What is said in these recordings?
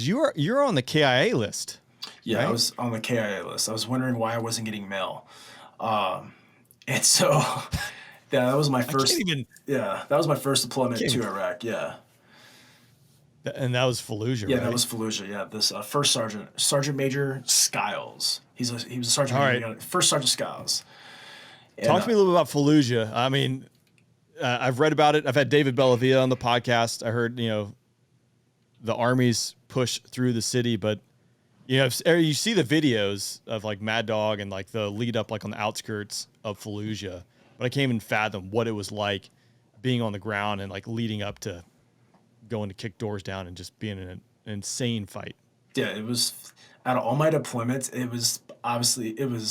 Because you're on the KIA list. Yeah, right? I was on the KIA list. I was wondering why I wasn't getting mail. And so yeah, that was my I can't first. even. Yeah, that was my first deployment Can't to even Iraq. Yeah, and that was Fallujah, yeah, that right? was Fallujah. Yeah, this first Sergeant Major Skiles. He was a sergeant All major. right. First Sergeant Skiles. And Talk to me a little bit about Fallujah. I mean, I've read about it. I've had David Bellavia on the podcast. I heard, the armies push through the city, but you see the videos of like Mad Dog and like the lead up like on the outskirts of Fallujah, but I can't even fathom what it was like being on the ground and like leading up to going to kick doors down and just being in an insane fight. yeah, it was out of all my deployments, it was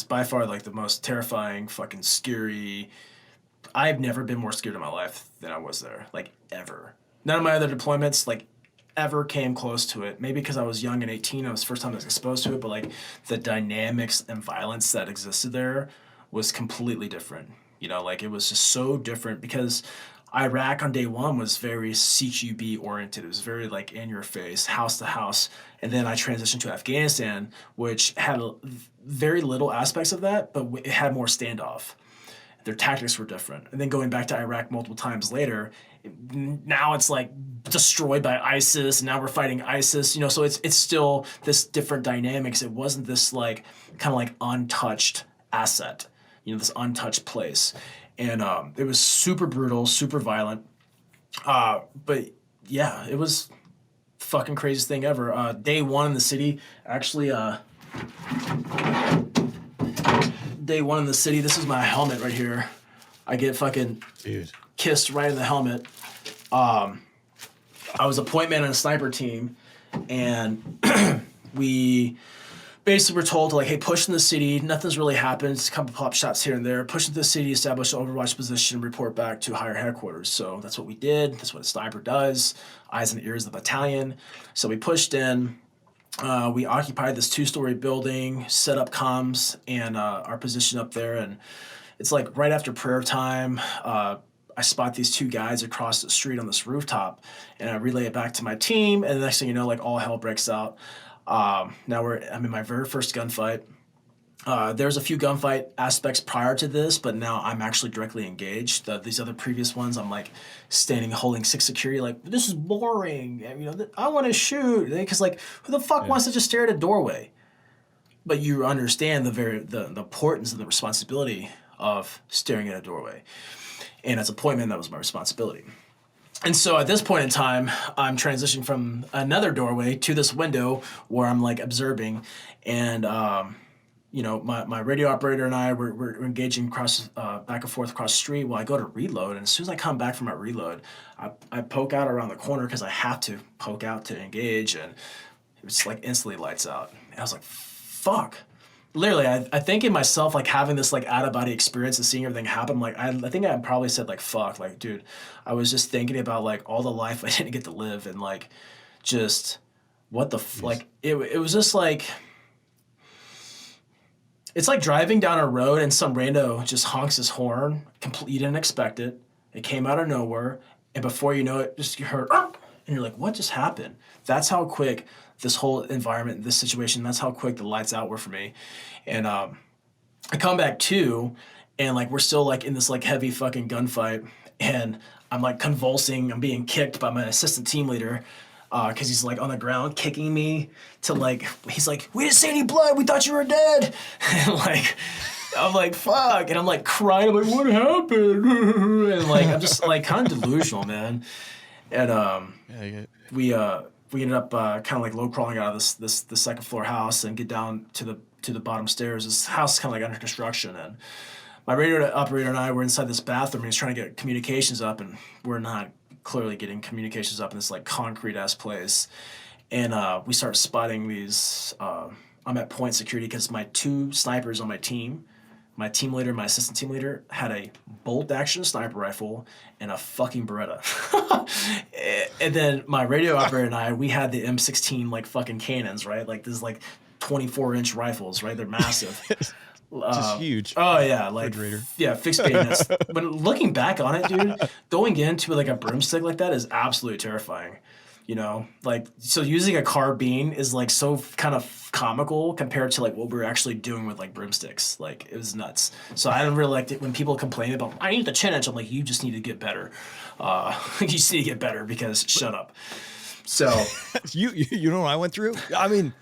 by far like the most terrifying, fucking scary. I've never been more scared in my life than I was there, like ever. None of my other deployments like ever came close to it. Maybe because I was young and 18, it was the first time I was exposed to it, but like the dynamics and violence that existed there was completely different. Like it was just so different because Iraq on day one was very CQB oriented. It was very like in your face, house to house. And then I transitioned to Afghanistan, which had very little aspects of that, but it had more standoff. Their tactics were different. And then going back to Iraq multiple times later, now it's like destroyed by ISIS, and now we're fighting ISIS. So it's still this different dynamics. It wasn't this like kind of like untouched asset, this untouched place, and it was super brutal, super violent. But yeah, it was fucking craziest thing ever. Day one in the city, actually. Day one in the city. This is my helmet right here. I get fucking kissed right in the helmet. I was a point man on a sniper team, and we basically were told to like, hey, push in the city. Nothing's really happened. It's a couple pop shots here and there. Push into the city, establish an overwatch position, report back to higher headquarters. So that's what we did. That's what a sniper does. Eyes and ears of the battalion. So we pushed in. We occupied this 2-story building, set up comms and our position up there. And it's like right after prayer time, I spot these two guys across the street on this rooftop, and I relay it back to my team. And the next thing you know, like all hell breaks out. Now I'm in my very first gunfight. There's a few gunfight aspects prior to this, but now I'm actually directly engaged. These other previous ones, I'm like standing holding 6 security, like this is boring. I want to shoot because like who the fuck wants to just stare at a doorway? But you understand the importance and the responsibility of staring at a doorway, and as a point man, that was my responsibility. And so at this point in time, I'm transitioning from another doorway to this window where I'm like observing, and my radio operator and I were engaging across back and forth across the street. Well, I go to reload, and as soon as I come back from my reload, I poke out around the corner because I have to poke out to engage, and it's like instantly lights out. And I was like, fuck. Literally, I think in myself, like having this like out of body experience and seeing everything happen, like I think I probably said like fuck, like dude, I was just thinking about like all the life I didn't get to live, and like just what the like it was just like. It's like driving down a road and some rando just honks his horn. You didn't expect it. It came out of nowhere. And before you know it, just you heard, and you're like, what just happened? That's how quick this whole environment, this situation, that's how quick the lights out were for me. And I come back to, and like we're still like in this like heavy fucking gunfight. And I'm like convulsing. I'm being kicked by my assistant team leader. Because he's like on the ground kicking me to like, he's like, we didn't see any blood, we thought you were dead. And like, I'm like, fuck. And I'm like crying, I'm like, what happened? And like, I'm just like kind of delusional, man. And we ended up kind of like low crawling out of this second floor house and get down to the bottom stairs. This house is kind of like under construction, and my radio operator and I were inside this bathroom, and he's trying to get communications up, and we're not clearly getting communications up in this like concrete ass place. And we start spotting these. I'm at point security because my 2 snipers on my team leader, my assistant team leader, had a bolt action sniper rifle and a fucking Beretta. And then my radio operator and I, we had the M16 like fucking cannons, right? Like this like 24-inch rifles, right? They're massive. Just huge. Oh yeah, like fixed bayonets. But looking back on it, dude, going into like a broomstick like that is absolutely terrifying. You know, like, so using a carbine is like so kind of comical compared to like what we were actually doing with like broomsticks. Like, it was nuts. So I don't really like it when people complain about, I need the 10-inch. I'm like, you just need to get better. You just need to get better because shut up. So you know what I went through? I mean,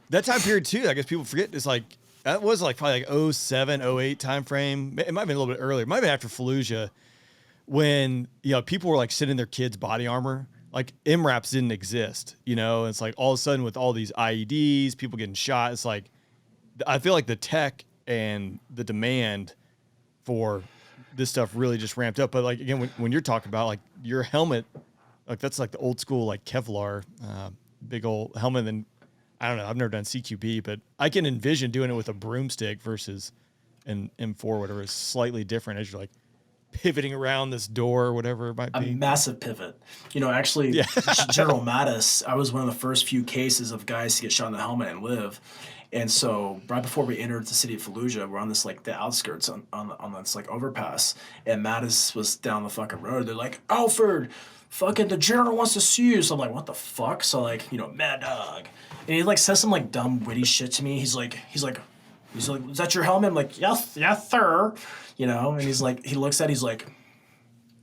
that time period too, I guess people forget, is like, that was like probably like 07, 08 time frame. It might have been a little bit earlier. It might have been after Fallujah, when, you know, people were like sending their kids body armor. Like, MRAPs didn't exist, you know? It's like all of a sudden with all these IEDs, people getting shot, it's like, I feel like the tech and the demand for this stuff really just ramped up. But like, again, when you're talking about like your helmet, like that's like the old school, like Kevlar, big old helmet. And I don't know, I've never done CQB, but I can envision doing it with a broomstick versus an M4, whatever, is slightly different as you're like pivoting around this door or whatever it might a be. massive pivot. You know, actually, Yeah. General Mattis, I was one of the first few cases of guys to get shot in the helmet and live. And so right before we entered the city of Fallujah, we're on this like the outskirts on this like overpass, and Mattis was down the fucking road. They're like, Alfred, fucking the general wants to see you. So I'm like, what the fuck? So like, you know, mad dog. And he like says some like dumb witty shit to me. He's like, is that your helmet? I'm like, yes, sir. You know, and he's like, he looks at it, he's like,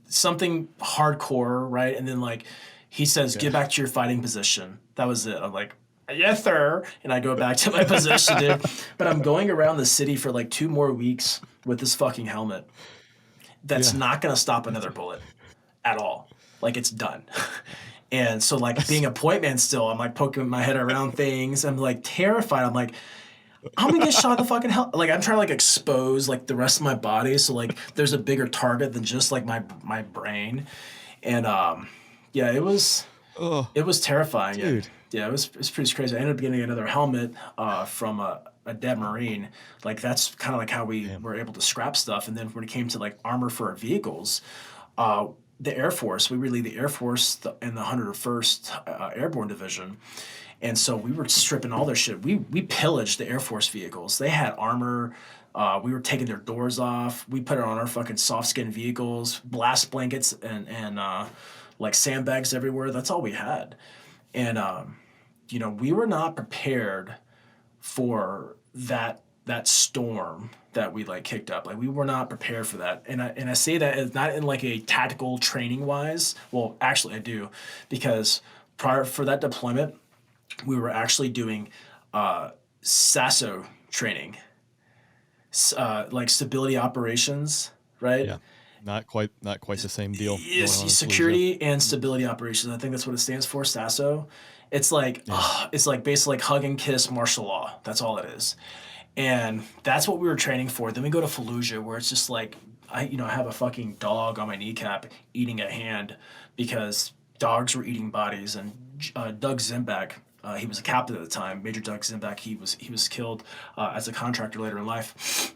something hardcore, right? And then like, he says, get back to your fighting position. That was it. I'm like, yes, sir. And I go back to my position, dude. But I'm going around the city for like 2 more weeks with this fucking helmet. That's not going to stop another bullet at all. Like, it's done. And so like being a point man still, I'm like poking my head around things. I'm like terrified. I'm like, I'm gonna get shot in the fucking hell. Like, I'm trying to like expose like the rest of my body, so like there's a bigger target than just like my brain. And yeah, it was terrifying. Dude. Yeah, it was pretty crazy. I ended up getting another helmet from a dead Marine. Like, that's kind of like how we were able to scrap stuff. And then when it came to like armor for our vehicles, the Air Force, we relieved the Air Force in the 101st Airborne Division. And so we were stripping all their shit. We pillaged the Air Force vehicles. They had armor. We were taking their doors off. We put it on our fucking soft skin vehicles, blast blankets and like sandbags everywhere. That's all we had. And you know, we were not prepared for that storm that we like kicked up. Like, we were not prepared for that. And I say that as not in like a tactical training wise. Well, actually I do, because prior for that deployment, we were actually doing SASO training, like stability operations, right? Yeah. Not quite the same deal. Yes, security and stability operations. I think that's what it stands for, SASO. It's like it's like basically like hug and kiss martial law. That's all it is. And that's what we were training for. Then we go to Fallujah, where it's just like I have a fucking dog on my kneecap eating a hand because dogs were eating bodies. And Doug Zimbak, he was a captain at the time, Major Doug Zimbak. He was killed as a contractor later in life.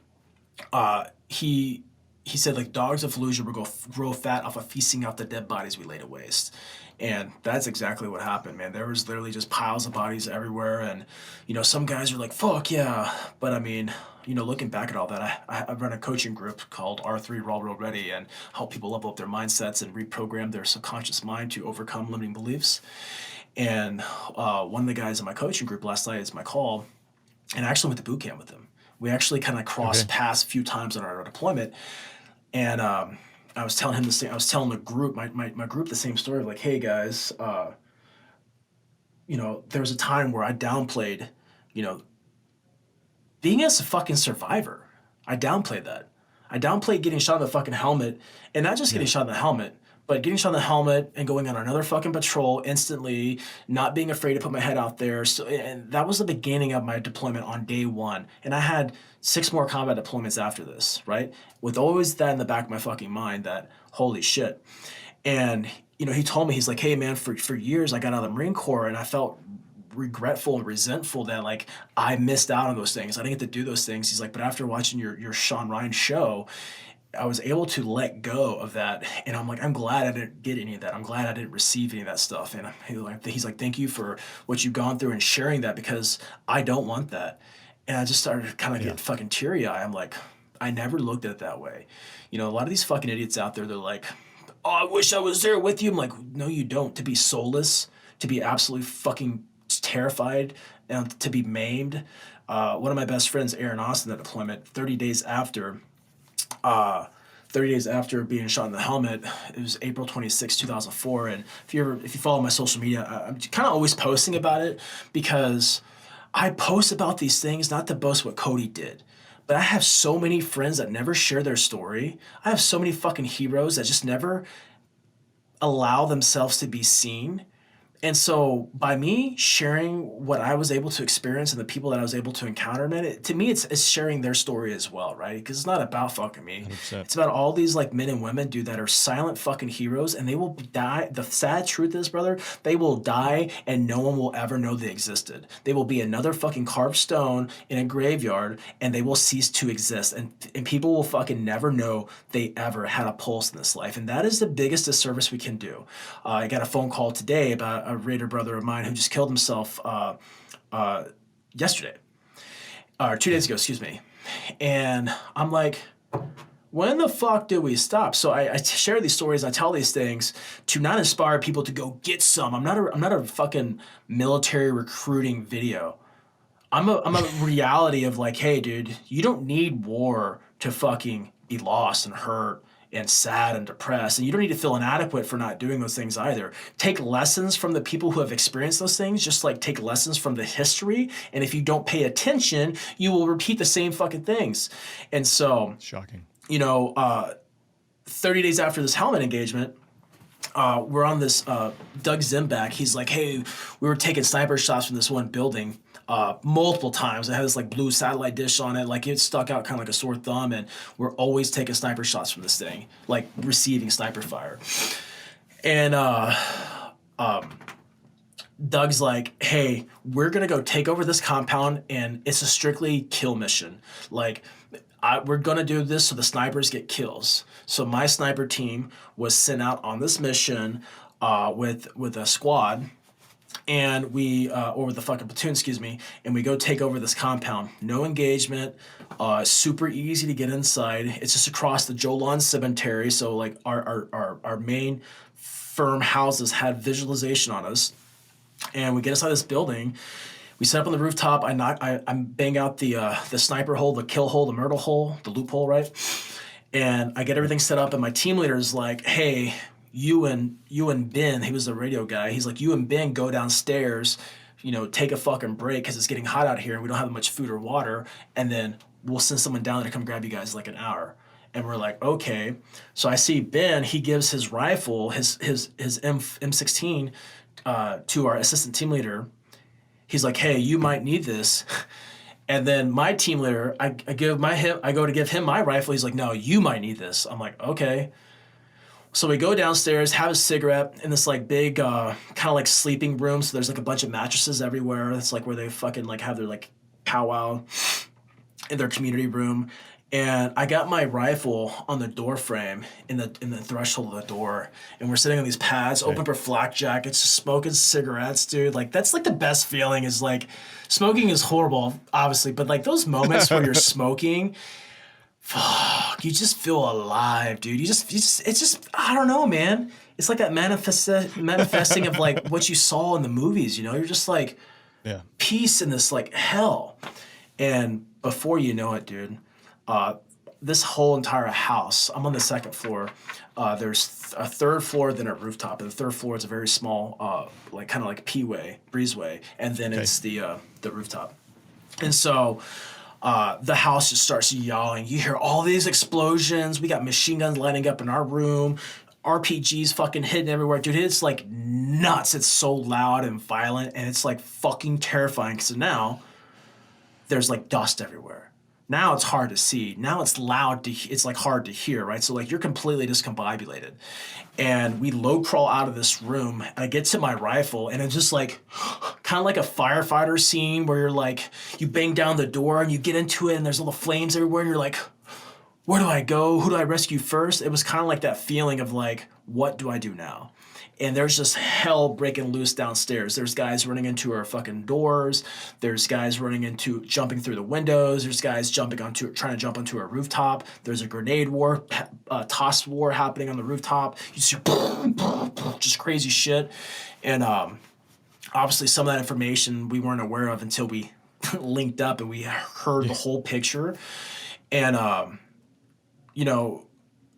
He said like dogs of Fallujah will grow fat off of feasting off the dead bodies we laid to waste. And that's exactly what happened, man. There was literally just piles of bodies everywhere. And, some guys are like, fuck yeah. But I mean, looking back at all that, I run a coaching group called R3 Raw Real Ready and help people level up their mindsets and reprogram their subconscious mind to overcome limiting beliefs. And one of the guys in my coaching group last night is my call, and I actually went to boot camp with him. We actually kind of crossed paths a few times on our deployment. And I was telling him the same. I was telling the group, my group, the same story. Like, hey guys, there was a time where I downplayed, being as a fucking survivor. I downplayed that. I downplayed getting shot in the fucking helmet, and not just getting shot in the helmet, but getting shot in the helmet and going on another fucking patrol instantly, not being afraid to put my head out there. So, and that was the beginning of my deployment on day one. And I had 6 more combat deployments after this, right? With always that in the back of my fucking mind that, holy shit. And, he told me, he's like, hey man, for years I got out of the Marine Corps and I felt regretful and resentful that like I missed out on those things. I didn't get to do those things. He's like, but after watching your Sean Ryan show, I was able to let go of that. And I'm like, I'm glad I didn't get any of that. I'm glad I didn't receive any of that stuff. And he's like, thank you for what you've gone through and sharing that, because I don't want that. And I just started kind of getting fucking teary-eyed. I'm like, I never looked at it that way. A lot of these fucking idiots out there, they're like, oh, I wish I was there with you. I'm like, no, you don't. To be soulless, to be absolutely fucking terrified and to be maimed. One of my best friends, Aaron Austin, that deployment, 30 days after being shot in the helmet, it was April 26, 2004. And if you follow my social media, I'm kind of always posting about it because I post about these things not to boast what Cody did, but I have so many friends that never share their story. I have so many fucking heroes that just never allow themselves to be seen. And so by me sharing what I was able to experience and the people that I was able to encounter, man, to me, it's sharing their story as well, right? Because it's not about fucking me. 100%. It's about all these like men and women, dude, that are silent fucking heroes, and they will die. The sad truth is, brother, they will die and no one will ever know they existed. They will be another fucking carved stone in a graveyard, and they will cease to exist. And people will fucking never know they ever had a pulse in this life. And that is the biggest disservice we can do. I got a phone call today about a Raider brother of mine who just killed himself yesterday, or 2 days ago, excuse me. And I'm like, when the fuck did we stop? So I share these stories, I tell these things to not inspire people to go get some. I'm not a fucking military recruiting video. I'm a reality of like, hey, dude, you don't need war to fucking be lost and hurt and sad and depressed, and you don't need to feel inadequate for not doing those things either. Take lessons from the people who have experienced those things, just like take lessons from the history, and if you don't pay attention, you will repeat the same fucking things. And so, Shocking. 30 days after this helmet engagement, we're on this Doug Zimbak. He's like, hey, we were taking sniper shots from this one building multiple times. It had this like blue satellite dish on it, like it stuck out kind of like a sore thumb, and we're always taking sniper shots from this thing, like receiving sniper fire. And Doug's like, hey, we're gonna go take over this compound, and it's a strictly kill mission. Like, we're gonna do this so the snipers get kills. So my sniper team was sent out on this mission with a squad, and we or with the fucking platoon, excuse me, and we go take over this compound. No engagement, super easy to get inside. It's just across the Jolon Cemetery, so like our main firm houses had visualization on us, and we get inside this building. We set up on the rooftop. I bang out the sniper hole, the kill hole, the myrtle hole, the loophole, right? And I get everything set up, and my team leader is like, hey, you and Ben, he was the radio guy. He's like, you and Ben go downstairs, take a fucking break because it's getting hot out here and we don't have much food or water, and then we'll send someone down there to come grab you guys in like an hour. And we're like, okay. So I see Ben, he gives his rifle, his M16 to our assistant team leader. He's like, hey, you might need this. And then my team leader, I go to give him my rifle. He's like, no, you might need this. I'm like, okay. So we go downstairs, have a cigarette in this like big kind of like sleeping room. So there's like a bunch of mattresses everywhere. It's like where they fucking like have their like powwow in their community room. And I got my rifle on the door frame in the threshold of the door, and we're sitting on these pads, open for flak jackets, just smoking cigarettes, dude. Like that's like the best feeling. Is like smoking is horrible, obviously, but like those moments where you're smoking, fuck, you just feel alive, dude. It's just I don't know, man. It's like that manifesting of like what you saw in the movies. You're just like peace in this like hell, and before you know it, dude. This whole entire house, I'm on the second floor. There's a third floor, then a rooftop. And the third floor is a very small, like kind of like P-way, breezeway. And then it's the rooftop. And so the house just starts yelling. You hear all these explosions. We got machine guns lighting up in our room. RPGs fucking hidden everywhere. Dude, it's like nuts. It's so loud and violent. And it's like fucking terrifying. So now there's like dust everywhere. Now it's hard to see. Now it's loud. It's like hard to hear, right? So like you're completely discombobulated. And we low crawl out of this room. I get to my rifle, and it's just like kind of like a firefighter scene where you're like, you bang down the door and you get into it, and there's all the flames everywhere, and you're like, where do I go? Who do I rescue first? It was kind of like that feeling of like, what do I do now? And there's just hell breaking loose downstairs. There's guys running into our fucking doors. There's guys jumping through the windows. There's guys trying to jump onto our rooftop. There's a grenade war, toss war happening on the rooftop. You see, just crazy shit. And obviously some of that information we weren't aware of until we linked up and we heard the whole picture. And you know,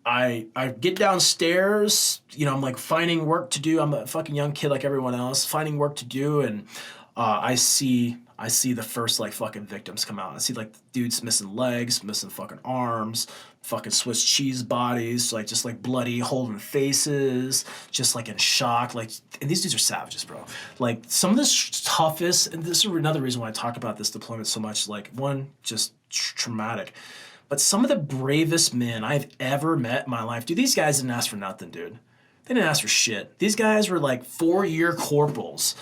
I get downstairs, you know, I'm like finding work to do. I'm a fucking young kid like everyone else, finding work to do, and I see the first like fucking victims come out. I see like dudes missing legs, missing fucking arms, fucking Swiss cheese bodies, like just like bloody, holding faces, just like in shock. Like, and these dudes are savages, bro. Like some of the toughest, and this is another reason why I talk about this deployment so much. Like one, just traumatic. But some of the bravest men I've ever met in my life, dude, these guys didn't ask for nothing, dude. They didn't ask for shit. These guys were like 4-year corporals.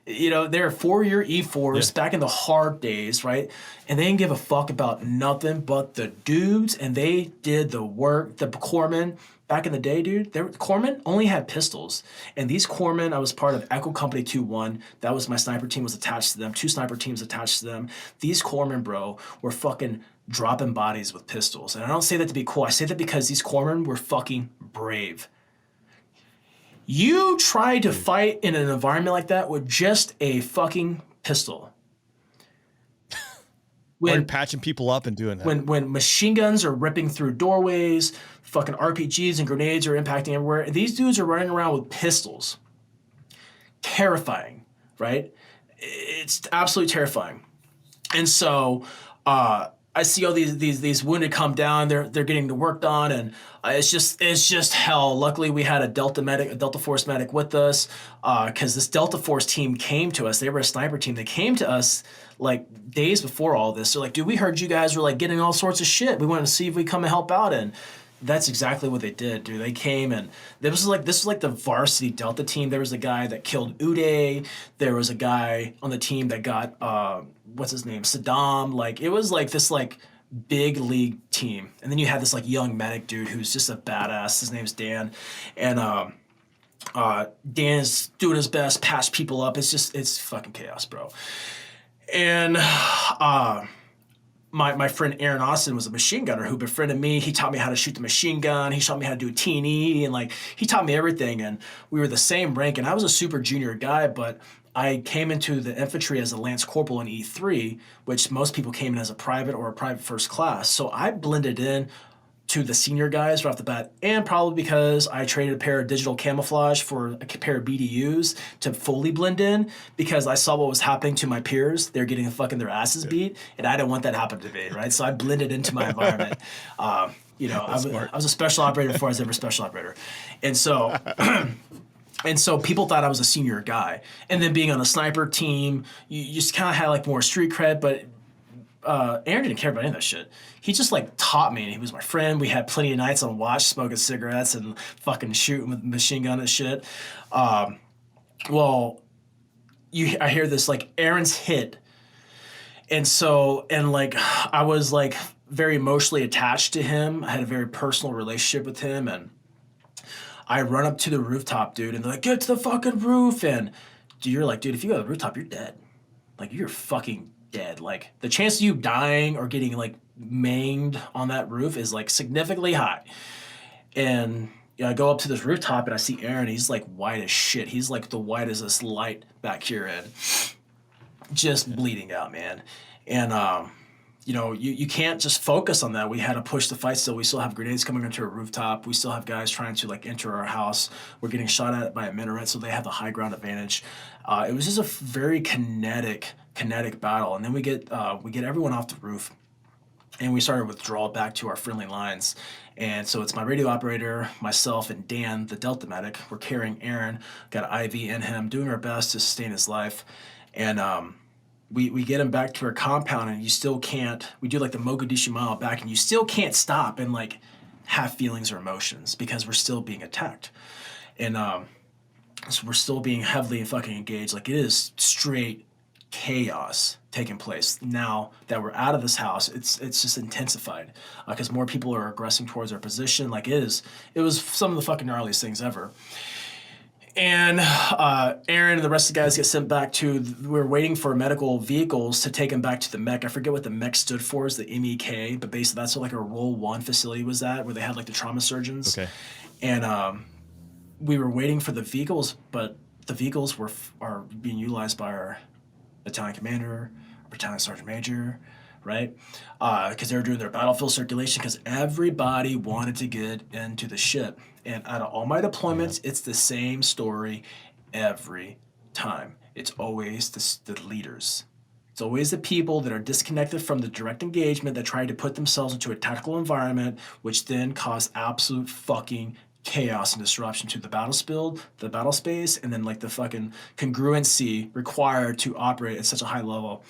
You know, they're 4-year E4s back in the hard days, right? And they didn't give a fuck about nothing but the dudes, and they did the work. The corpsmen, back in the day, dude, corpsmen only had pistols. And these corpsmen, I was part of Echo Company 2-1. That was my sniper team was attached to them. 2 sniper teams attached to them. These corpsmen, bro, were fucking dropping bodies with pistols. And I don't say that to be cool. I say that because these corpsmen were fucking brave. You try to fight in an environment like that with just a fucking pistol. When patching people up and doing that. When machine guns are ripping through doorways, fucking RPGs and grenades are impacting everywhere. These dudes are running around with pistols. Terrifying, right? It's absolutely terrifying. And so I see all these wounded come down. They're getting the work done, and it's just hell. Luckily, we had a Delta Force medic with us, because this Delta Force team came to us. They were a sniper team. They came to us like days before all this. They're like, dude, we heard you guys were like getting all sorts of shit. We wanted to see if we come and help out, and that's exactly what they did, dude. They came, and this was like the varsity Delta team. There was a guy that killed Uday. There was a guy on the team that got what's his name, Saddam. Like it was like this like big league team, and then you had this like young medic dude who's just a badass. His name's Dan, and Dan is doing his best, patch people up. It's fucking chaos, bro. And my friend Aaron Austin was a machine gunner who befriended me. He taught me how to shoot the machine gun. He taught me how to do T&E, and like he taught me everything. And we were the same rank, and I was a super junior guy, but I came into the infantry as a lance corporal in E3, which most people came in as a private or a private first class. So I blended in to the senior guys right off the bat, and probably because I traded a pair of digital camouflage for a pair of BDUs to fully blend in, because I saw what was happening to my peers. They're getting fucking their asses beat, and I didn't want that to happen to me, right? So I blended into my environment. You know, I was a special operator before I was ever a special operator. And so... And so people thought I was a senior guy. And then being on a sniper team, you just kind of had like more street cred, but Aaron didn't care about any of that shit. He just like taught me, and he was my friend. We had plenty of nights on watch, smoking cigarettes and fucking shooting with machine gun and shit. Well, I hear this like Aaron's hit. And so, and like I was like very emotionally attached to him. I had a very personal relationship with him, and I run up to the rooftop, dude, and they're like, get to the fucking roof. And dude, you're like, dude, if you go to the rooftop, you're dead. Like, you're fucking dead. Like, the chance of you dying or getting, like, maimed on that roof is, like, significantly high. And you know, I go up to this rooftop, and I see Aaron. He's, like, white as shit. He's, like, the white as this light back here, and just bleeding out, man. And, you know, you can't just focus on that. We had to push the fight still. We still have grenades coming onto a rooftop. We still have guys trying to, like, enter our house. We're getting shot at by a minaret, so they have the high ground advantage. It was just a very kinetic battle. And then we get everyone off the roof, and we started withdrawal back to our friendly lines. And so it's my radio operator, myself, and Dan, the Delta medic. We're carrying Aaron, got an IV in him, doing our best to sustain his life. And we get him back to our compound, and you still can't, we do like the Mogadishu Mile back, and you still can't stop and like have feelings or emotions, because we're still being attacked. And so we're still being heavily fucking engaged. Like, it is straight chaos taking place. Now that we're out of this house, it's just intensified, because more people are aggressing towards our position. Like, it was some of the fucking gnarliest things ever. And Aaron and the rest of the guys get sent back to, we're waiting for medical vehicles to take them back to the MEC. I forget what the MEC stood for, is the MEK, but basically that's what like a Role 1 facility was at, where they had like the trauma surgeons. Okay. And we were waiting for the vehicles, but the vehicles are being utilized by our battalion commander, battalion sergeant major, right? Because they were doing their battlefield circulation because everybody wanted to get into the ship. And out of all my deployments, it's the same story every time. It's always the leaders. It's always the people that are disconnected from the direct engagement that try to put themselves into a tactical environment, which then cause absolute fucking chaos and disruption to the battle space, and then like the fucking congruency required to operate at such a high level,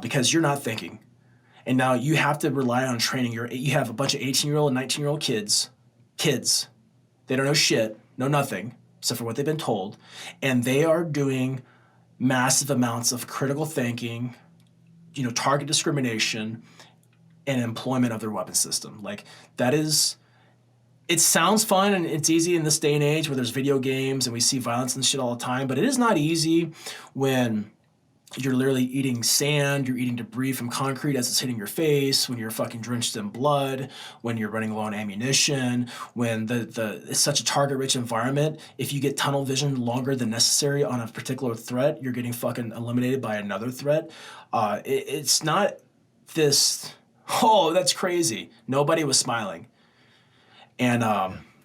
because you're not thinking. And now you have to rely on training. You have a bunch of 18-year-old and 19-year-old kids. They don't know shit, know nothing, except for what they've been told. And they are doing massive amounts of critical thinking, target discrimination, and employment of their weapon system. Like, that is, it sounds fun and it's easy in this day and age where there's video games and we see violence and shit all the time, but it is not easy when you're literally eating sand, you're eating debris from concrete as it's hitting your face, when you're fucking drenched in blood, when you're running low on ammunition, when it's such a target-rich environment. If you get tunnel vision longer than necessary on a particular threat, you're getting fucking eliminated by another threat. It's not this, oh, that's crazy. Nobody was smiling. And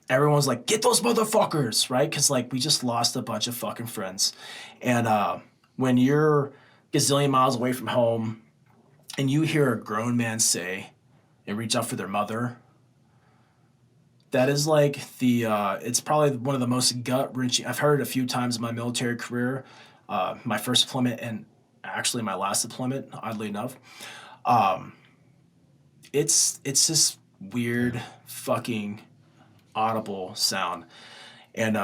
everyone's like, get those motherfuckers, right? Because, like, we just lost a bunch of fucking friends. And when you're gazillion miles away from home and you hear a grown man say and reach out for their mother, that is like it's probably one of the most gut-wrenching. I've heard it a few times in my military career, my first deployment and actually my last deployment, oddly enough. It's this weird fucking audible sound. And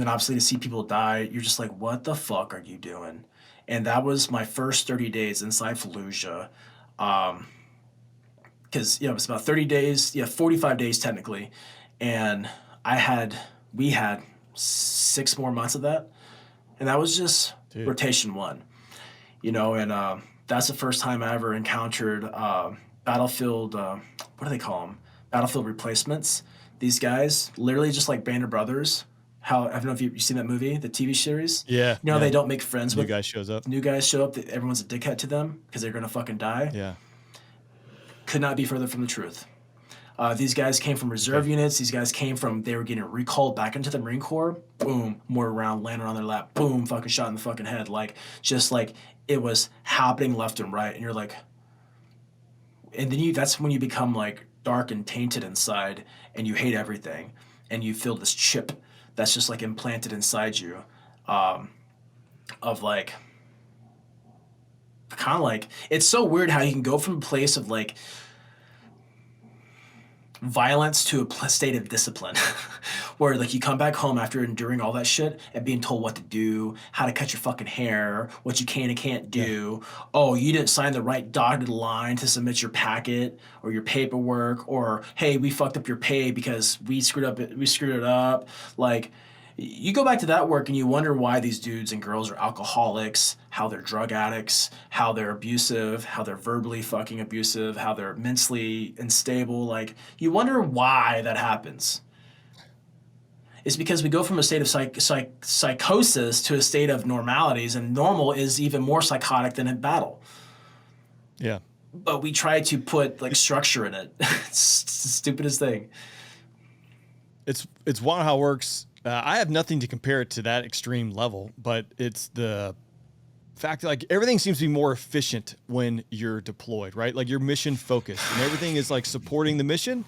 then obviously to see people die, you're just like, what the fuck are you doing? And that was my first 30 days inside Fallujah. Because, it was about 30 days, 45 days technically. And we had 6 more months of that. And that was just rotation 1, and that's the first time I ever encountered battlefield, what do they call them? Battlefield replacements. These guys, literally just like Band of Brothers. I don't know if you've seen that movie, the TV series. Yeah. They don't make friends with. New guy shows up. New guys show up. Everyone's a dickhead to them because they're going to fucking die. Yeah. Could not be further from the truth. These guys came from reserve units. These guys they were getting recalled back into the Marine Corps. Boom, mortar round landed on their lap. Boom, fucking shot in the fucking head. Just like it was happening left and right. And you're like, and then that's when you become like dark and tainted inside and you hate everything. And you feel this chip that's just like implanted inside you, of like, kind of like, it's so weird how you can go from a place of like violence to a state of discipline where like you come back home after enduring all that shit and being told what to do, how to cut your fucking hair, what you can and can't do. Oh, you didn't sign the right dotted line to submit your packet or your paperwork, or hey, we fucked up your pay because we screwed it up. Like, you go back to that work and you wonder why these dudes and girls are alcoholics, how they're drug addicts, how they're abusive, how they're verbally fucking abusive, how they're mentally unstable. Like, you wonder why that happens. It's because we go from a state of psychosis to a state of normalities, and normal is even more psychotic than in battle. Yeah. But we try to put like structure in it. It's the stupidest thing. It's wild how it works. I have nothing to compare it to that extreme level, but it's the fact that like everything seems to be more efficient when you're deployed, right? Like you're mission focused and everything is like supporting the mission,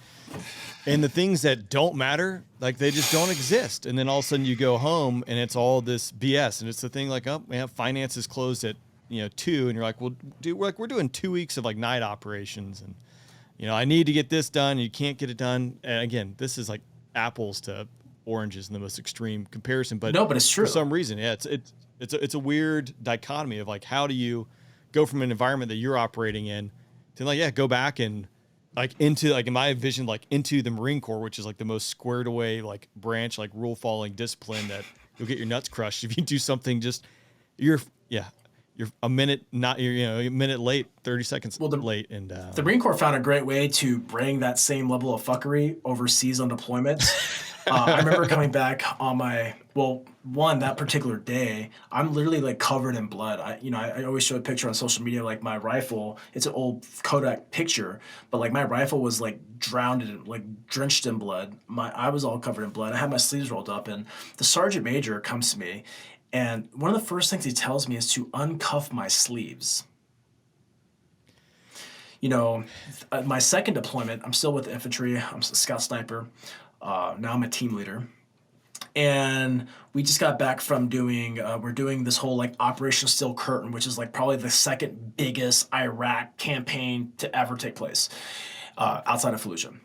and the things that don't matter, like they just don't exist. And then all of a sudden you go home and it's all this BS. And it's the thing like, oh man, finance is closed at 2, and you're like, well, dude, we're doing 2 weeks of like night operations, and I need to get this done. You can't get it done. And again, this is like apples to oranges in the most extreme comparison, but it's true. For some reason, it's a weird dichotomy of like, how do you go from an environment that you're operating in to like, go back and like into like, in my vision, like into the Marine Corps, which is like the most squared away, like branch, like rule following discipline that you'll get your nuts crushed if you do something you're a minute a minute late, 30 seconds late. And the Marine Corps found a great way to bring that same level of fuckery overseas on deployments. I remember coming back on that particular day, I'm literally like covered in blood. I always show a picture on social media, like my rifle, it's an old Kodak picture, but like my rifle was like drenched in blood. I was all covered in blood. I had my sleeves rolled up, and the sergeant major comes to me, and one of the first things he tells me is to uncuff my sleeves. My second deployment, I'm still with the infantry. I'm a scout sniper. Now I'm a team leader. And we just got back from we're doing this whole like Operation Steel Curtain, which is like probably the second biggest Iraq campaign to ever take place outside of Fallujah.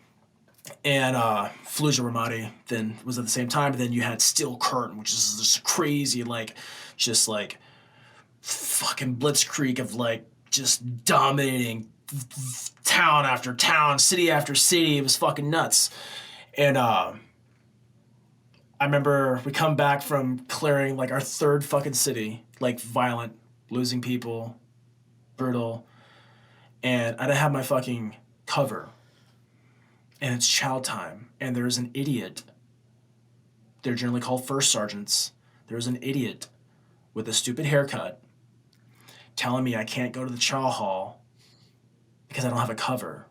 And Fallujah Ramadi then was at the same time. But then you had Steel Curtain, which is this crazy, like, just like fucking blitzkrieg of like just dominating town after town, city after city. It was fucking nuts. And I remember we come back from clearing like our third fucking city, like violent, losing people, brutal. And I didn't have my fucking cover. And it's chow time. And there's an idiot. They're generally called first sergeants. There's an idiot with a stupid haircut telling me I can't go to the chow hall because I don't have a cover.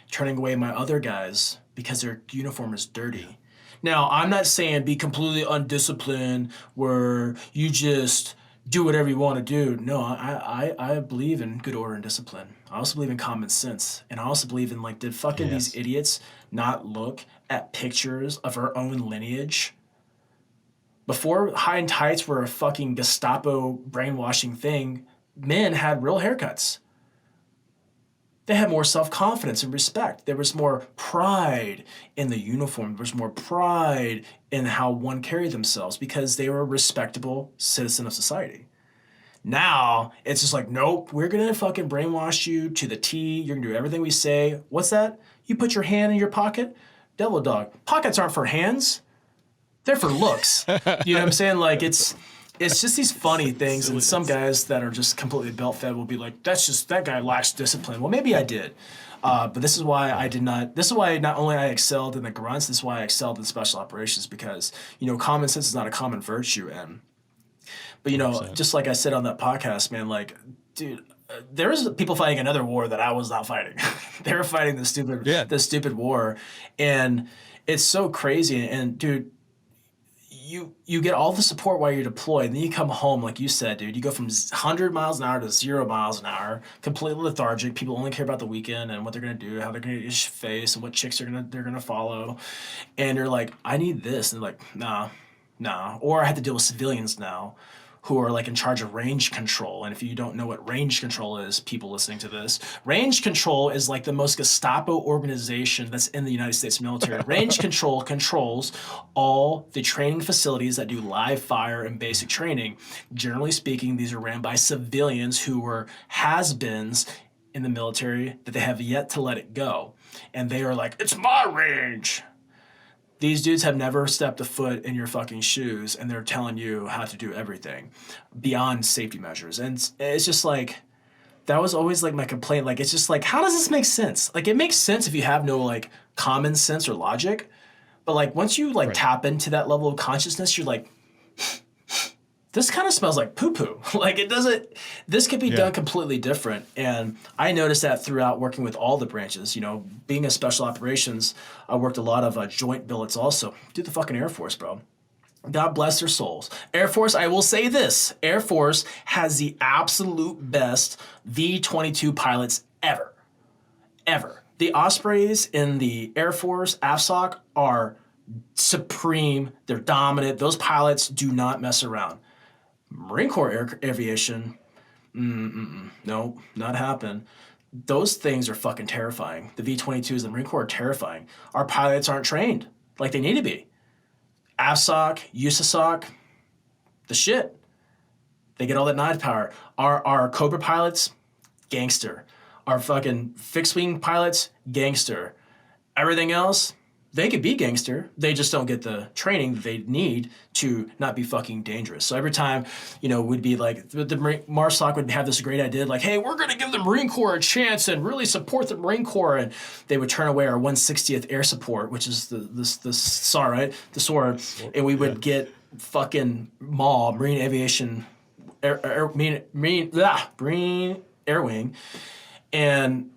Turning away my other guys because their uniform is dirty. Now, I'm not saying be completely undisciplined where you just do whatever you want to do. No, I believe in good order and discipline. I also believe in common sense. And I also believe in, like, did fucking these idiots not look at pictures of our own lineage? Before high and tights were a fucking Gestapo brainwashing thing, men had real haircuts. They had more self-confidence and respect. There was more pride in the uniform. There was more pride in how one carried themselves because they were a respectable citizen of society. Now, it's just like, nope, we're going to fucking brainwash you to the T. You're going to do everything we say. What's that? You put your hand in your pocket? Devil dog. Pockets aren't for hands. They're for looks. You know what I'm saying? Like, it's just these funny things, and some guys that are just completely belt-fed will be like, that guy lacks discipline. Well, maybe I did. But this is why I did not. This is why not only I excelled in the grunts, this is why I excelled in special operations, because, common sense is not a common virtue. But, 100%. Just like I said on that podcast, man, like, dude, there was people fighting another war that I was not fighting. They were fighting this stupid war. And it's so crazy. And, dude, you get all the support while you're deployed, and then you come home, like you said, dude. You go from 100 miles an hour to 0 miles an hour, completely lethargic. People only care about the weekend and what they're gonna do, how they're gonna get your face, and what chicks they're gonna follow. And you're like, I need this, and they're like, nah. Or I have to deal with civilians now, who are like in charge of range control. And if you don't know what range control is, people listening to this, range control is like the most Gestapo organization that's in the United States military. Range control controls all the training facilities that do live fire and basic training. Generally speaking, these are ran by civilians who were has-beens in the military that they have yet to let it go. And they are like, it's my range. These dudes have never stepped a foot in your fucking shoes, and they're telling you how to do everything beyond safety measures. And it's just like, that was always like my complaint. Like, it's just like, how does this make sense? Like, it makes sense if you have no like common sense or logic. But like, once you like tap into that level of consciousness, you're like, this kind of smells like poo-poo. Like, it doesn't, this could be done completely different. And I noticed that throughout working with all the branches, being in special operations, I worked a lot of joint billets also. Dude, the fucking Air Force, bro. God bless their souls. Air Force, I will say this, Air Force has the absolute best V-22 pilots ever. Ever. The Ospreys in the Air Force, AFSOC, are supreme. They're dominant. Those pilots do not mess around. Marine Corps aviation, no, not happen. Those things are fucking terrifying. The V-22s, the Marine Corps are terrifying. Our pilots aren't trained like they need to be. AFSOC, USASOC, the shit. They get all that knife power. Our Cobra pilots, gangster. Our fucking fixed wing pilots, gangster. Everything else, They could be gangster. They just don't get the training that they need to not be fucking dangerous. So every time, we'd be like, the MARSOC would have this great idea, like, hey, we're going to give the Marine Corps a chance and really support the Marine Corps. And they would turn away our 160th Air Support, which is the SAR, right? The SOAR. And we would get fucking MAW, Marine Aviation, Marine Air Wing. And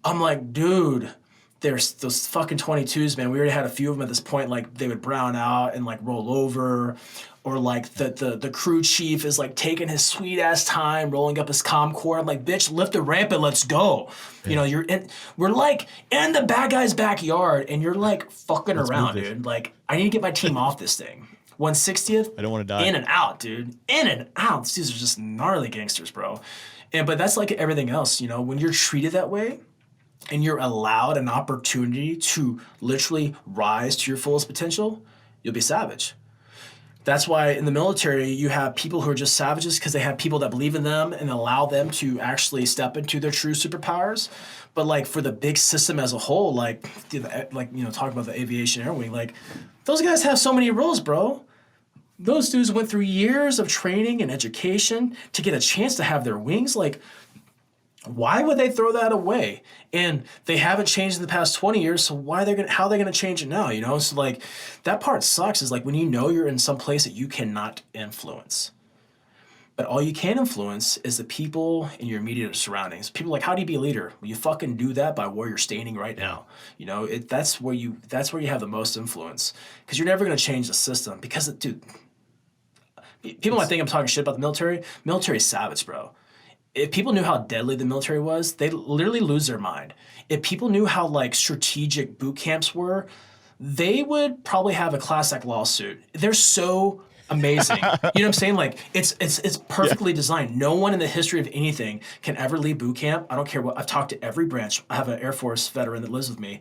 I'm like, dude, there's those fucking 22s, man. We already had a few of them at this point. Like, they would brown out and like roll over, or like the crew chief is like taking his sweet ass time rolling up his comm cord. I'm like, bitch, lift the ramp and let's go. Yeah. We're like in the bad guy's backyard, and you're like fucking around, dude. Like, I need to get my team off this thing. 160th. I don't want to die. In and out, dude. In and out. These are just gnarly gangsters, bro. But that's like everything else, when you're treated that way, and you're allowed an opportunity to literally rise to your fullest potential, you'll be savage. That's why in the military, you have people who are just savages because they have people that believe in them and allow them to actually step into their true superpowers. But like for the big system as a whole, talk about the aviation air wing, like those guys have so many roles, bro. Those dudes went through years of training and education to get a chance to have their wings. Like, why would they throw that away? And they haven't changed in the past 20 years, so how are they gonna change it now? So like that part sucks, is like when you're in some place that you cannot influence. But all you can influence is the people in your immediate surroundings. People like, how do you be a leader? Well, you fucking do that by where you're standing right now. That's where you have the most influence. Because you're never gonna change the system. Because dude, people might think I'm talking shit about the military. Military is savage, bro. If people knew how deadly the military was, they'd literally lose their mind. If people knew how like strategic boot camps were, they would probably have a class act lawsuit. They're so amazing. You know what I'm saying? Like it's perfectly designed. No one in the history of anything can ever leave boot camp. I don't care what. I've talked to every branch. I have an Air Force veteran that lives with me.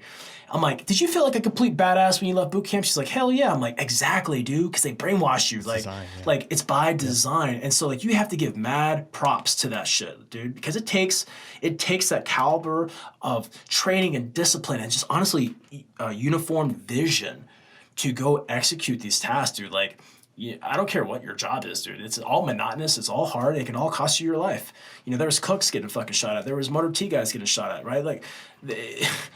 I'm like, did you feel like a complete badass when you left boot camp? She's like, hell yeah. I'm like, exactly, dude, because they brainwash you. Like it's by design. And so like you have to give mad props to that shit, dude, because it takes that caliber of training and discipline and just honestly uniform vision to go execute these tasks, dude. Like, I don't care what your job is, dude. It's all monotonous. It's all hard. It can all cost you your life. There was cooks getting fucking shot at. There was motor T guys getting shot at, right? Like,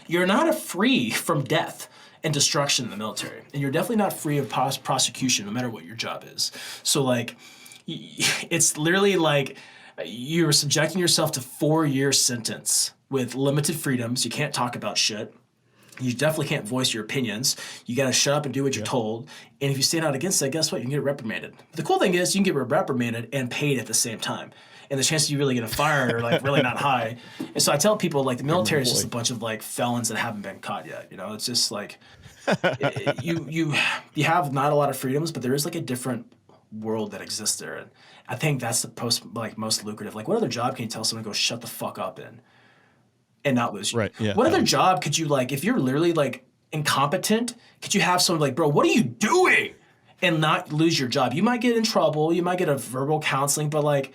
you're not free from death and destruction in the military. And you're definitely not free of prosecution no matter what your job is. So, like, it's literally like you're subjecting yourself to 4-year sentence with limited freedoms. You can't talk about shit. You definitely can't voice your opinions. You got to shut up and do what you're told. And if you stand out against that, guess what? You can get reprimanded. The cool thing is you can get reprimanded and paid at the same time. And the chances you really get fired are like really not high. And so I tell people like the military is just a bunch of like felons that haven't been caught yet. It's just like you have not a lot of freedoms, but there is like a different world that exists there. And I think that's the most lucrative. Like, what other job can you tell someone to go shut the fuck up in? And not lose you. Right. Yeah. What other job could you if you're literally like incompetent, could you have someone like, bro, what are you doing? And not lose your job? You might get in trouble, you might get a verbal counseling, but like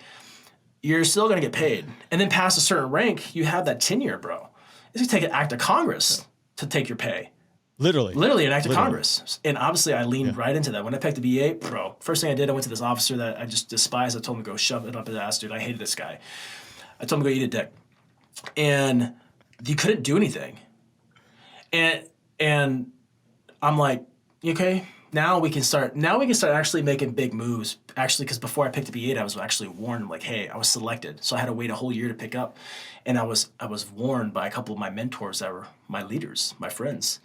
you're still gonna get paid. And then past a certain rank, you have that tenure, bro. It's gonna take an act of Congress to take your pay. Literally an act of Congress. And obviously I leaned right into that. When I picked the BA, bro, first thing I did, I went to this officer that I just despised. I told him to go shove it up his ass, dude. I hated this guy. I told him to go eat a dick. And you couldn't do anything. And I'm like, okay, now we can start actually making big moves. Actually, because before I picked the B8, I was actually warned, like, hey, I was selected. So I had to wait a whole year to pick up. And I was warned by a couple of my mentors that were my leaders, my friends,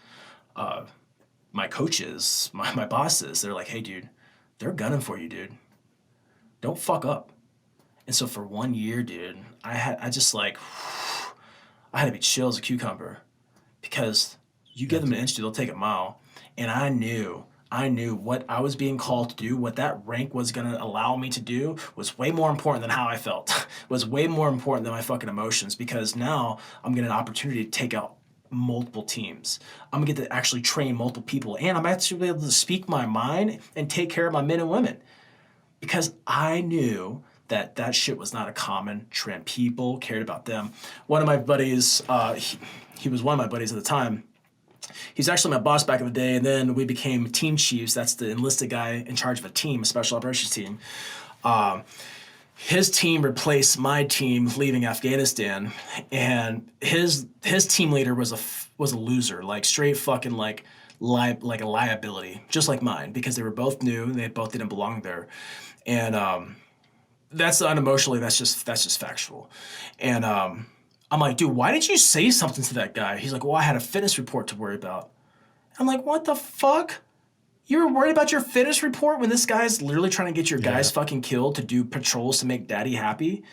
my coaches, my bosses. They're like, hey, dude, they're gunning for you, dude. Don't fuck up. And so for 1 year, dude, I had to be chill as a cucumber, because you give them an inch, they'll take a mile. And I knew what I was being called to do, what that rank was going to allow me to do was way more important than how I felt, was way more important than my fucking emotions, because now I'm getting an opportunity to take out multiple teams. I'm going to get to actually train multiple people, and I'm actually able to speak my mind and take care of my men and women, because I knew that shit was not a common trend. People cared about them. One of my buddies, he was one of my buddies at the time, He's actually my boss back in the day, and then we became team chiefs. That's the enlisted guy in charge of a team, a special operations team. His team replaced my team leaving Afghanistan, and his team leader was a loser, like straight fucking like a liability, just like mine, because they were both new and they both didn't belong there, and that's unemotionally, that's just factual, and I'm like, dude, why did you say something to that guy? He's like, well, I had a fitness report to worry about. I'm like, what the fuck? You were worried about your fitness report when this guy's literally trying to get your guys fucking killed to do patrols to make daddy happy?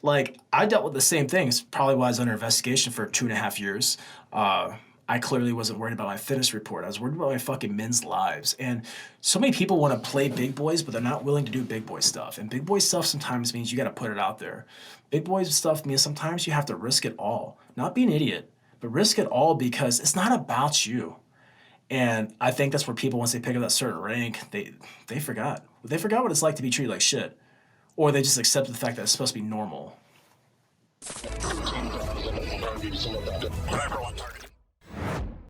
Like, I dealt with the same things. Probably why I was under investigation for 2.5 years. I clearly wasn't worried about my fitness report. I was worried about my fucking men's lives. And so many people want to play big boys, but they're not willing to do big boy stuff. And big boy stuff sometimes means you got to put it out there. Big boy stuff means sometimes you have to risk it all. Not be an idiot, but risk it all because it's not about you. And I think that's where people, once they pick up that certain rank, they forgot. They forgot what it's like to be treated like shit. Or they just accepted the fact that it's supposed to be normal.